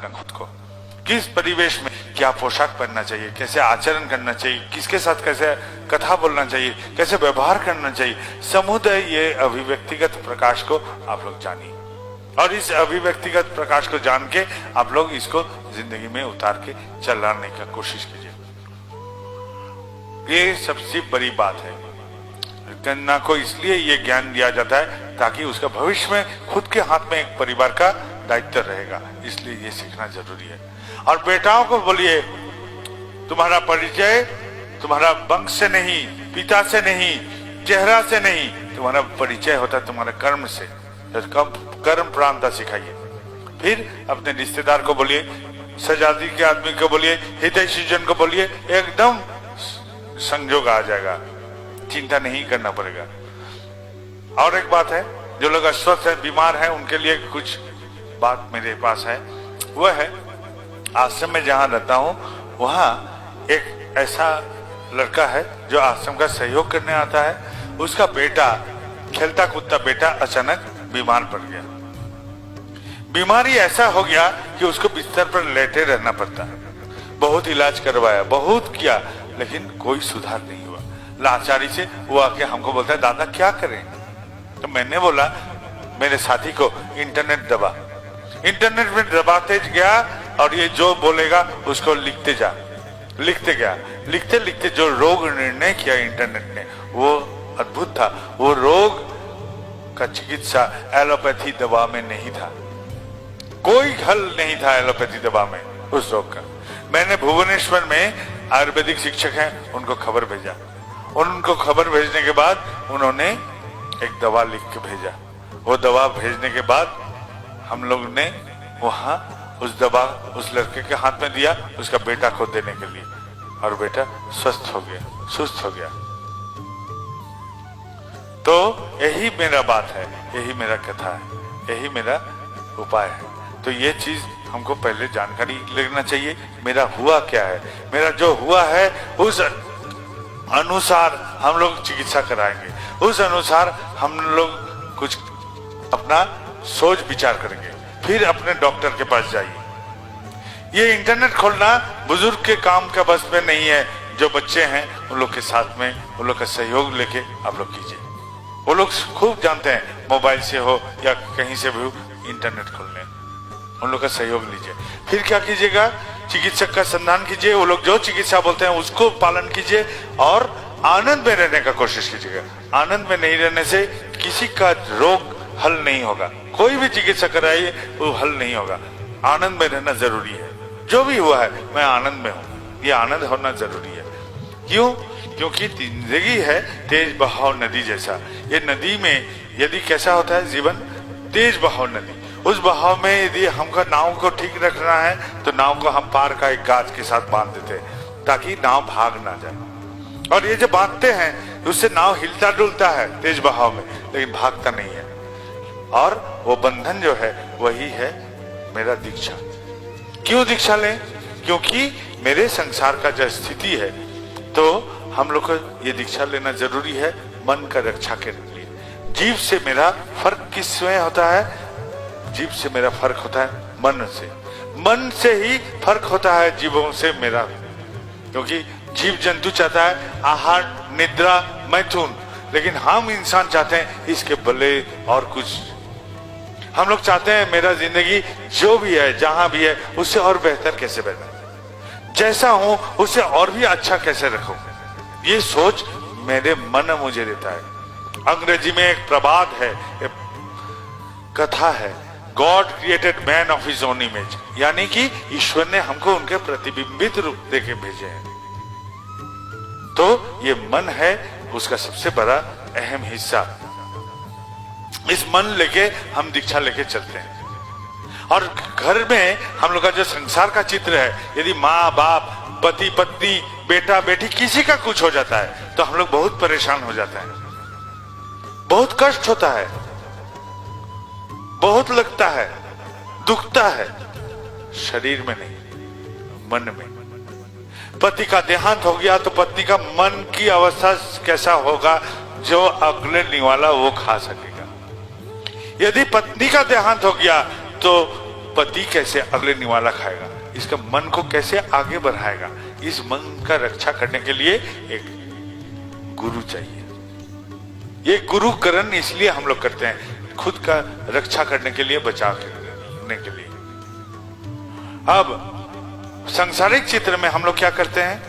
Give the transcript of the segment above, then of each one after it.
करना खुद को, किस परिवेश में क्या पोशाक पहनना चाहिए, कैसे आचरण करना चाहिए, किसके साथ कैसे कथा बोलना चाहिए, कैसे व्यवहार करना चाहिए। समुदाय ये अभिव्यक्तिगत प्रकाश को आप लोग जानिए और इस अभिव्यक्तिगत प्रकाश को जान के आप लोग इसको जिंदगी में उतार के चलाने का कोशिश कीजिए। ये सबसे बड़ी बात है। कन्या को इसलिए ये ज्ञान दिया जाता है ताकि उसका भविष्य में खुद के हाथ में एक परिवार का दायित्व रहेगा, इसलिए ये सीखना जरूरी है। और बेटाओं को बोलिए, तुम्हारा परिचय तुम्हारा वंश से नहीं, पिता से नहीं, चेहरा से नहीं, तुम्हारा परिचय होता है तुम्हारे कर्म से। कर्म प्रधानता सिखाइए। फिर अपने रिश्तेदार को बोलिए, सजादी के आदमी को बोलिए, हितैषी जन को बोलिए, एकदम संजोग आ जाएगा, चिंता नहीं करना पड़ेगा। और एक बात है, जो लोग अस्वस्थ है, बीमार है, उनके लिए कुछ बात मेरे पास है। वह है, आश्रम में जहां रहता हूं वहां एक ऐसा लड़का है जो आश्रम का सहयोग करने आता है। उसका बेटा, खेलता कूदता बेटा अचानक बीमार पड़ गया। बीमारी ऐसा हो गया कि उसको बिस्तर पर लेटे रहना पड़ता है। बहुत इलाज करवाया, बहुत किया, लेकिन कोई सुधार नहीं हुआ। लाचारी से वो आके हमको बोलता है, दादा क्या करें? तो मैंने बोला मेरे साथी को, इंटरनेट दबा। इंटरनेट में दबाते गया और ये जो बोलेगा उसको लिखते जा। लिखते गया, लिखते लिखते जो रोग निर्णय किया इंटरनेट ने वो अद्भुत था। वो रोग का चिकित्सा एलोपैथी दवा में नहीं था, कोई हल नहीं था एलोपैथी दवा में उस रोग का। मैंने भुवनेश्वर में आयुर्वेदिक शिक्षक हैं, उनको खबर भेजा। उनको खबर भेजने के बाद उन्होंने एक दवा लिख के भेजा। वो दवा भेजने के बाद हम लोग ने वहां उस दवा उस लड़के के हाथ में दिया, उसका बेटा को देने के लिए, और बेटा स्वस्थ हो गया, सुस्त हो गया। तो यही मेरा बात है, यही मेरा कथा है, यही मेरा उपाय है। तो ये चीज हमको पहले जानकारी लेना चाहिए, मेरा हुआ क्या है। मेरा जो हुआ है उस अनुसार हम लोग चिकित्सा कराएंगे, उस अनुसार हम लोग कुछ अपना सोच विचार करेंगे, फिर अपने डॉक्टर के पास जाइए। ये इंटरनेट खोलना बुजुर्ग के काम का बस में नहीं है। जो बच्चे हैं उन लोग के साथ में उन लोग का सहयोग लेके आप लोग कीजिए। वो लोग खूब जानते हैं, मोबाइल से हो या कहीं से भी इंटरनेट खोलने, उन लोग का सहयोग लीजिए। फिर क्या कीजिएगा, चिकित्सक का संधान कीजिए। वो लोग जो चिकित्सा बोलते हैं उसको पालन कीजिए और आनंद में रहने का कोशिश कीजिएगा। आनंद में नहीं रहने से किसी का रोग हल नहीं होगा। कोई भी चिकित्सा कराइए वो हल नहीं होगा। आनंद में रहना जरूरी है। जो भी हुआ है मैं आनंद में हूँ, ये आनंद होना जरूरी है। क्यों? क्योंकि जिंदगी है तेज बहाव नदी जैसा। ये नदी में यदि कैसा होता है जीवन, तेज बहाव नदी। उस बहाव में यदि हमको नाव को ठीक रखना है तो नाव को हम पार का एक गाज के साथ बांध देते हैं ताकि नाव भाग ना जाए। और ये जो बांधते हैं उससे नाव हिलता डुलता है तेज बहाव में, लेकिन भागता नहीं है। और वो बंधन जो है वही है मेरा दीक्षा। क्यों दीक्षा लें? क्योंकि मेरे संसार का जो स्थिति है तो हम लोग को ये दीक्षा लेना जरूरी है मन का रक्षा के लिए। जीव से मेरा फर्क किसमें होता है? जीव से मेरा फर्क होता है मन से। मन से ही फर्क होता है जीवों से मेरा। क्योंकि जीव जंतु चाहता है आहार, निद्रा, मैथुन, लेकिन हम इंसान चाहते हैं इसके बले और कुछ। हम लोग चाहते हैं मेरा जिंदगी जो भी है, जहां भी है, उससे और बेहतर कैसे बने, जैसा हूं उससे और भी अच्छा कैसे रखूं। ये सोच मेरे मन मुझे देता है। अंग्रेजी में एक प्रवाद है, एक कथा है, God created man of his own image, यानी कि ईश्वर ने हमको उनके प्रतिबिंबित रूप देके भेजे हैं। तो ये मन है उसका सबसे बड़ा अहम हिस्सा। इस मन लेके हम दीक्षा लेके चलते हैं। और घर में हम लोग का जो संसार का चित्र है, यदि माँ बाप, पति पत्नी, बेटा बेटी किसी का कुछ हो जाता है तो हम लोग बहुत परेशान हो जाते हैं, बहुत कष्ट होता है, बहुत लगता है, दुखता है। शरीर में नहीं, मन में। पति का देहांत हो गया तो पत्नी का मन की अवस्था कैसा होगा, जो अगले निवाला वो खा सकेगा। यदि पत्नी का देहांत हो गया तो पति कैसे अगले निवाला खाएगा, इसका मन को कैसे आगे बढ़ाएगा, इस मन का रक्षा करने के लिए एक गुरु चाहिए। ये गुरुकरण इसलिए हम लोग करते हैं, खुद का रक्षा करने के लिए, बचाव करने के लिए। अब सांसारिक चित्र में हम लोग क्या करते हैं,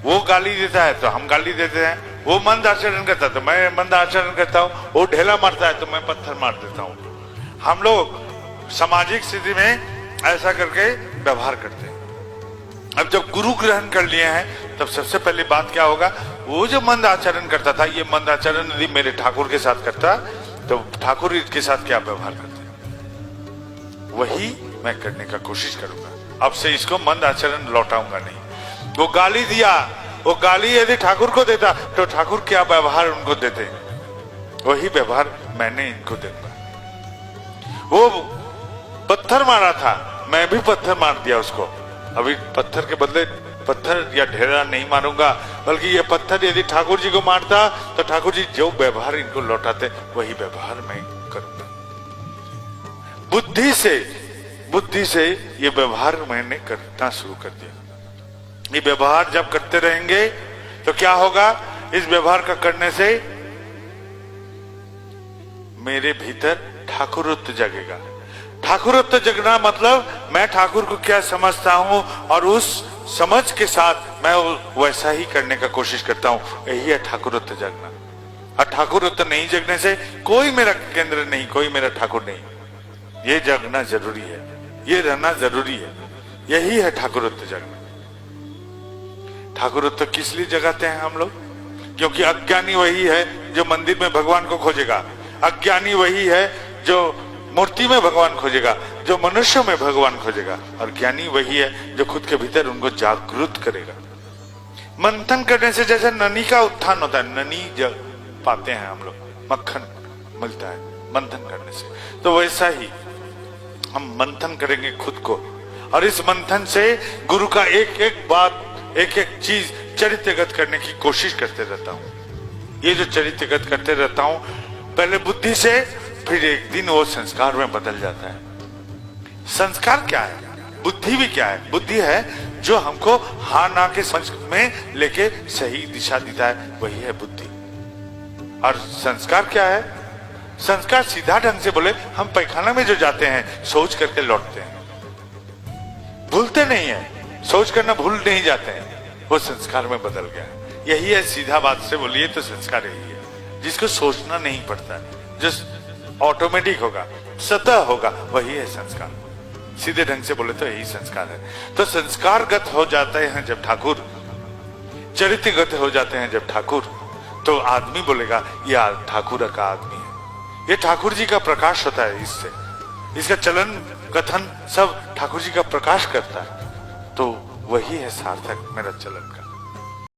वो गाली देता है तो हम गाली देते हैं, वो मंद आचरण करता है तो मैं मंद आचरण करता हूं, वो ढेला मारता है तो मैं पत्थर मार देता हूं। हम लोग सामाजिक स्थिति में ऐसा करके व्यवहार करते हैं। अब जब गुरु ग्रहण कर लिए हैं तब सबसे पहली बात क्या होगा, वो जो मंद आचरण करता था, ये मंद आचरण यदि मेरे ठाकुर के साथ करता तो ठाकुर के साथ क्या व्यवहार करते, वही मैं करने का कोशिश करूंगा। अब से इसको मंद आचरण लौटाऊंगा नहीं। वो गाली दिया, वो गाली यदि ठाकुर को देता तो ठाकुर क्या व्यवहार उनको देते, वही व्यवहार मैंने इनको दूंगा। वो पत्थर मारा था, मैं भी पत्थर मार दिया उसको, अभी पत्थर के बदले पत्थर या ढेरा नहीं मारूंगा, बल्कि ये पत्थर यदि ठाकुर जी को मारता तो ठाकुर जी जो व्यवहार इनको लौटाते वही व्यवहार मैं करूंगा। बुद्धि से ये व्यवहार मैंने करना शुरू कर दिया। ये व्यवहार जब करते रहेंगे तो क्या होगा, इस व्यवहार का करने से मेरे भीतर ठाकुरत्व जगेगा। ठाकुरत्व जगना मतलब मैं ठाकुर को क्या समझता हूं और उस समझ के साथ मैं वैसा ही करने का कोशिश करता हूं, यही है ठाकुरत्व जगना। और ठाकुरत्व नहीं जगने से कोई मेरा केंद्र नहीं, कोई मेरा ठाकुर नहीं। ये जगना जरूरी है, ये रहना जरूरी है, यही है ठाकुरत्व जगना। ठाकुरत्व किस लिए जगाते हैं हम लोग, क्योंकि अज्ञानी वही है जो मंदिर में भगवान को खोजेगा, अज्ञानी वही है जो मूर्ति में भगवान खोजेगा, जो मनुष्य में भगवान खोजेगा, और ज्ञानी वही है जो खुद के भीतर उनको जागृत करेगा। मंथन करने से जैसे ननी का उत्थान होता है, ननी जब पाते हैं हम लोग, मक्खन मिलता है मंथन करने से, तो वैसा ही हम मंथन करेंगे खुद को, और इस मंथन से गुरु का एक एक बात, एक एक चीज चरित्रगत करने की कोशिश करते रहता हूं। ये जो चरित्रगत करते रहता हूं पहले बुद्धि से, फिर एक दिन वो संस्कार में बदल जाता है। संस्कार क्या है, बुद्धि भी क्या है, बुद्धि है जो हमको हाँ ना के समझ में लेके सही दिशा देता है, वही है बुद्धि। और संस्कार क्या है, संस्कार सीधा ढंग से बोले, हम पैखाना में जो जाते हैं सोच करके लौटते हैं, भूलते नहीं है, सोच करना भूल नहीं जाते हैं, वो संस्कार में बदल गया। यही है, सीधा बात से बोलिए तो संस्कार यही है, जिसको सोचना नहीं पड़ता, जो ऑटोमेटिक होगा, सतह होगा, वही है संस्कार। सीधे ढंग से बोले तो यही संस्कार है। तो संस्कारगत हो जाते हैं जब ठाकुर, चरित्रगत हो जाते हैं जब ठाकुर, तो आदमी बोलेगा ये ठाकुर का आदमी है, ये ठाकुर जी का प्रकाश होता है, इससे इसका चलन कथन सब ठाकुर जी का प्रकाश करता है, तो वही है सार्थक मेरा चलन का।